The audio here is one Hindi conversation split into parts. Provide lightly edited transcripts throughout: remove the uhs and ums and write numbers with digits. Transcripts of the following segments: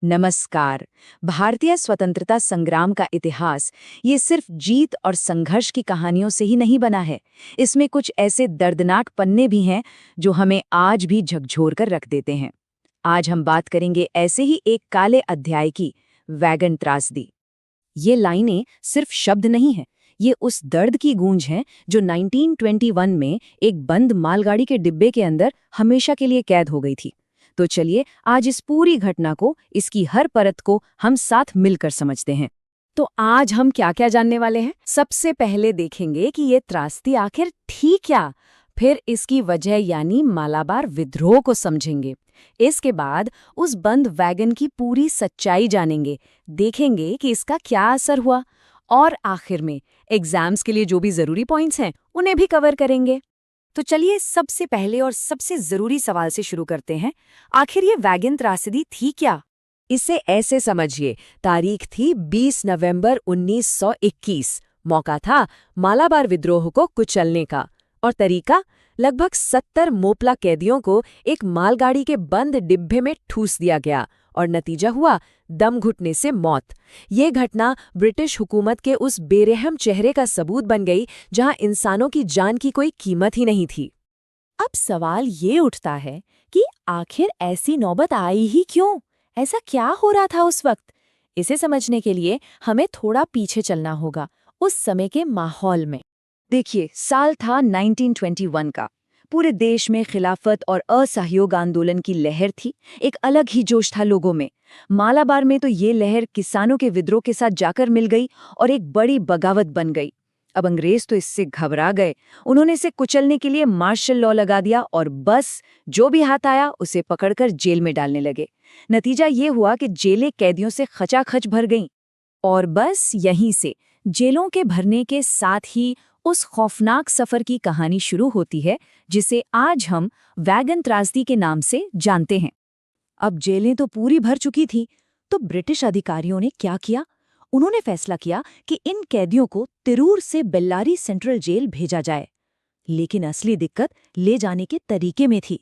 नमस्कार। भारतीय स्वतंत्रता संग्राम का इतिहास ये सिर्फ जीत और संघर्ष की कहानियों से ही नहीं बना है। इसमें कुछ ऐसे दर्दनाक पन्ने भी हैं जो हमें आज भी झकझोर कर रख देते हैं। आज हम बात करेंगे ऐसे ही एक काले अध्याय की, वैगन त्रासदी। ये लाइनें सिर्फ शब्द नहीं हैं, ये उस दर्द की गूंज हैं जो 1921 में एक बंद मालगाड़ी के डिब्बे के अंदर हमेशा के लिए कैद हो गई थी। तो चलिए आज इस पूरी घटना को, इसकी हर परत को हम साथ मिलकर समझते हैं। तो आज हम क्या क्या जानने वाले हैं? सबसे पहले देखेंगे कि ये त्रासदी आखिर थी क्या, फिर इसकी वजह यानी मालाबार विद्रोह को समझेंगे। इसके बाद उस बंद वैगन की पूरी सच्चाई जानेंगे, देखेंगे कि इसका क्या असर हुआ, और आखिर में एग्जाम्स के लिए जो भी जरूरी पॉइंट्स हैं उन्हें भी कवर करेंगे। तो चलिए सबसे पहले और सबसे जरूरी सवाल से शुरू करते हैं। आखिर ये वैगन त्रासदी थी क्या? इसे ऐसे समझिए, तारीख थी 20 नवंबर 1921। मौका था मालाबार विद्रोह को कुचलने का, और तरीका लगभग 70 मोपला कैदियों को एक मालगाड़ी के बंद डिब्बे में ठूस दिया गया, और नतीजा हुआ दम घुटने से मौत। ये घटना ब्रिटिश हुकूमत के उस बेरहम चेहरे का सबूत बन गई जहां इंसानों की जान की कोई कीमत ही नहीं थी। अब सवाल ये उठता है कि आखिर ऐसी नौबत आई ही क्यों? ऐसा क्या हो रहा था उस वक्त? इसे समझने के लिए हमें थोड़ा पीछे चलना होगा, उस समय के माहौल में। देखिए, साल था 1921 का। पूरे देश में खिलाफत और असहयोग आंदोलन की लहर थी। एक अलग ही जोश था लोगों में। मालाबार में तो ये लहर किसानों के विद्रोह के साथ जाकर मिल गई और एक बड़ी बगावत बन गई। अब अंग्रेज तो इससे घबरा गए। उन्होंने इसे कुचलने के लिए मार्शल लॉ लगा दिया और बस जो भी हाथ आया उसे पकड़कर जेल में डालने लगे। नतीजा ये हुआ कि जेलें कैदियों से खचाखच भर गईं। और बस यहीं से जेलों के भरने के साथ ही उस खौफनाक सफर की कहानी शुरू होती है जिसे आज हम वैगन त्रासदी के नाम से जानते हैं। अब जेलें तो पूरी भर चुकी थी, तो ब्रिटिश अधिकारियों ने क्या किया? उन्होंने फैसला किया कि इन कैदियों को तिरूर से बेल्लारी सेंट्रल जेल भेजा जाए। लेकिन असली दिक्कत ले जाने के तरीके में थी।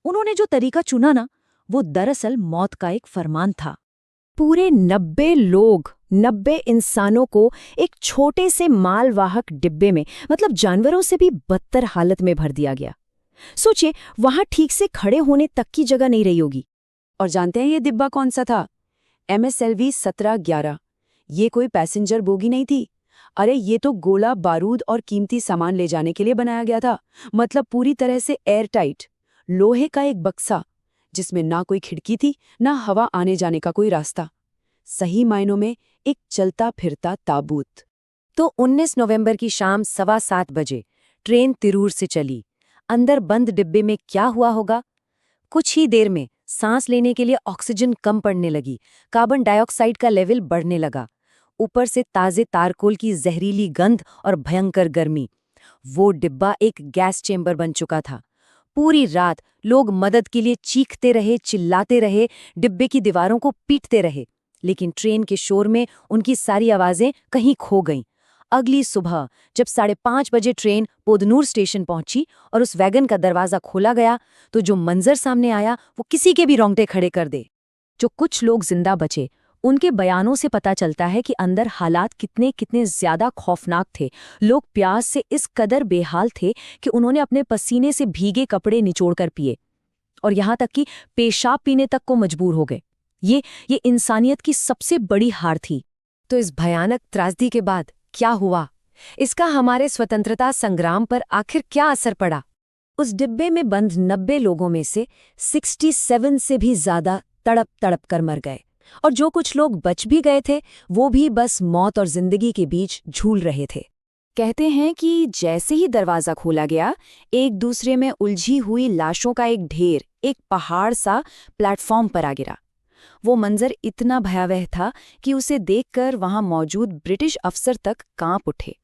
उन्होंने जो तरीका चुना ना, वो दरअसल मौत का एक फरमान था। पूरे 90 लोग, 90 इंसानों को एक छोटे से मालवाहक डिब्बे में, मतलब जानवरों से भी बदतर हालत में भर दिया गया। सोचिए, वहां ठीक से खड़े होने तक की जगह नहीं रही होगी। और जानते हैं ये डिब्बा कौन सा था? MSLV 1711। ये कोई पैसेंजर बोगी नहीं थी। अरे ये तो गोला बारूद और कीमती सामान ले जाने के लिए बनाया गया था। मतलब पूरी तरह से एयर टाइट, लोहे का एक बक्सा जिसमें ना कोई खिड़की थी, ना हवा आने जाने का कोई रास्ता। सही मायनों में एक चलता फिरता ताबूत। तो 19 नवंबर की शाम 7:15 बजे ट्रेन तिरूर से चली। अंदर बंद डिब्बे में क्या हुआ होगा? कुछ ही देर में सांस लेने के लिए ऑक्सीजन कम पड़ने लगी, कार्बन डाइऑक्साइड का लेवल बढ़ने लगा। ऊपर से ताजे तारकोल की जहरीली गंध और भयंकर गर्मी। वो डिब्बा एक गैस चेंबर बन चुका था। पूरी रात लोग मदद के लिए चीखते रहे, चिल्लाते रहे, डिब्बे की दीवारों को पीटते रहे, लेकिन ट्रेन के शोर में उनकी सारी आवाजें कहीं खो गईं। अगली सुबह जब 5:30 बजे ट्रेन पोदनूर स्टेशन पहुंची और उस वैगन का दरवाजा खोला गया, तो जो मंजर सामने आया वो किसी के भी रोंगटे खड़े कर दे। जो कुछ लोग जिंदा बचे, उनके बयानों से पता चलता है कि अंदर हालात कितने कितने ज्यादा खौफनाक थे। लोग प्यास से इस कदर बेहाल थे कि उन्होंने अपने पसीने से भीगे कपड़े निचोड़कर पिए, और यहाँ तक कि पेशाब पीने तक को मजबूर हो गए। ये इंसानियत की सबसे बड़ी हार थी। तो इस भयानक त्रासदी के बाद क्या हुआ? इसका हमारे स्वतंत्रता संग्राम पर आखिर क्या असर पड़ा? उस डिब्बे में बंद 90 लोगों में से 67 से भी ज्यादा तड़प तड़प कर मर गए, और जो कुछ लोग बच भी गए थे वो भी बस मौत और जिंदगी के बीच झूल रहे थे। कहते हैं कि जैसे ही दरवाजा खोला गया, एक दूसरे में उलझी हुई लाशों का एक ढेर एक पहाड़ सा प्लेटफॉर्म पर आ गिरा। वो मंजर इतना भयावह था कि उसे देखकर वहां मौजूद ब्रिटिश अफसर तक कांप उठे।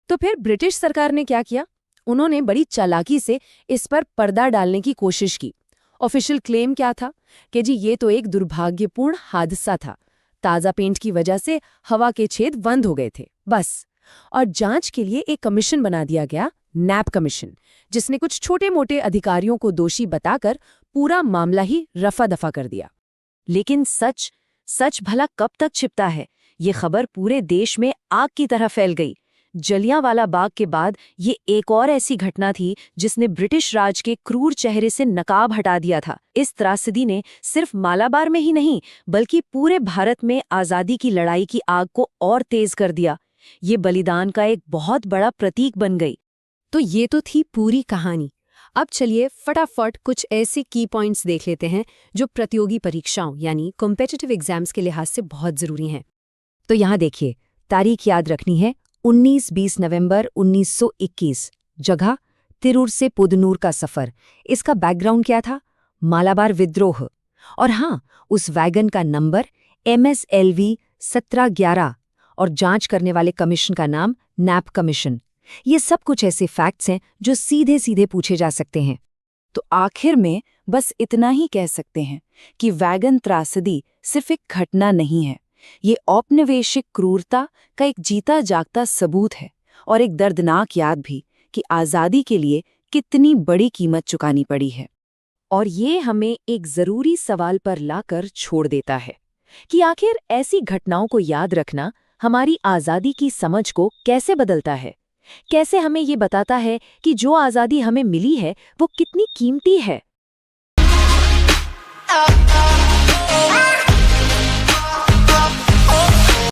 तो फिर ब्रिटिश सरकार ने क्या किया? उन्होंने बड़ी चालाकी से इस पर पर्दा डालने की कोशिश की। ऑफिशियल क्लेम क्या था कि जी ये तो एक दुर्भाग्यपूर्ण हादसा था, ताज़ा पेंट की वजह से हवा के छेद बंद हो गए थे, बस। और जांच के लिए एक कमीशन बना दिया गया, नैप कमीशन, जिसने कुछ छोटे मोटे अधिकारियों को दोषी बताकर पूरा मामला ही रफा दफा कर दिया। लेकिन सच सच भला कब तक छिपता है? ये खबर पूरे देश में आग की तरह फैल गई। जलियांवाला बाग के बाद ये एक और ऐसी घटना थी जिसने ब्रिटिश राज के क्रूर चेहरे से नकाब हटा दिया था। इस त्रासदी ने सिर्फ मालाबार में ही नहीं बल्कि पूरे भारत में आज़ादी की लड़ाई की आग को और तेज कर दिया। ये बलिदान का एक बहुत बड़ा प्रतीक बन गई। तो ये तो थी पूरी कहानी। अब चलिए फटाफट कुछ ऐसे की पॉइंट्स देख लेते हैं जो प्रतियोगी परीक्षाओं यानी कॉम्पिटिटिव एग्जाम्स के लिहाज से बहुत ज़रूरी हैं। तो यहाँ देखिए, तारीख याद रखनी है 19-20 नवंबर 1921। जगह तिरूर से पुदनूर का सफर। इसका बैकग्राउंड क्या था? मालाबार विद्रोह। और हाँ, उस वैगन का नंबर MSLV 1711 और जांच करने वाले कमीशन का नाम नैप कमीशन। ये सब कुछ ऐसे फैक्ट्स हैं जो सीधे सीधे पूछे जा सकते हैं। तो आखिर में बस इतना ही कह सकते हैं कि वैगन त्रासदी सिर्फ एक घटना नहीं है, ये औपनिवेशिक क्रूरता का एक जीता जागता सबूत है और एक दर्दनाक याद भी कि आज़ादी के लिए कितनी बड़ी कीमत चुकानी पड़ी है। और ये हमें एक ज़रूरी सवाल पर लाकर छोड़ देता है कि आखिर ऐसी घटनाओं को याद रखना हमारी आज़ादी की समझ को कैसे बदलता है, कैसे हमें ये बताता है कि जो आज़ादी हमें मिली है वो कितनी कीमती है।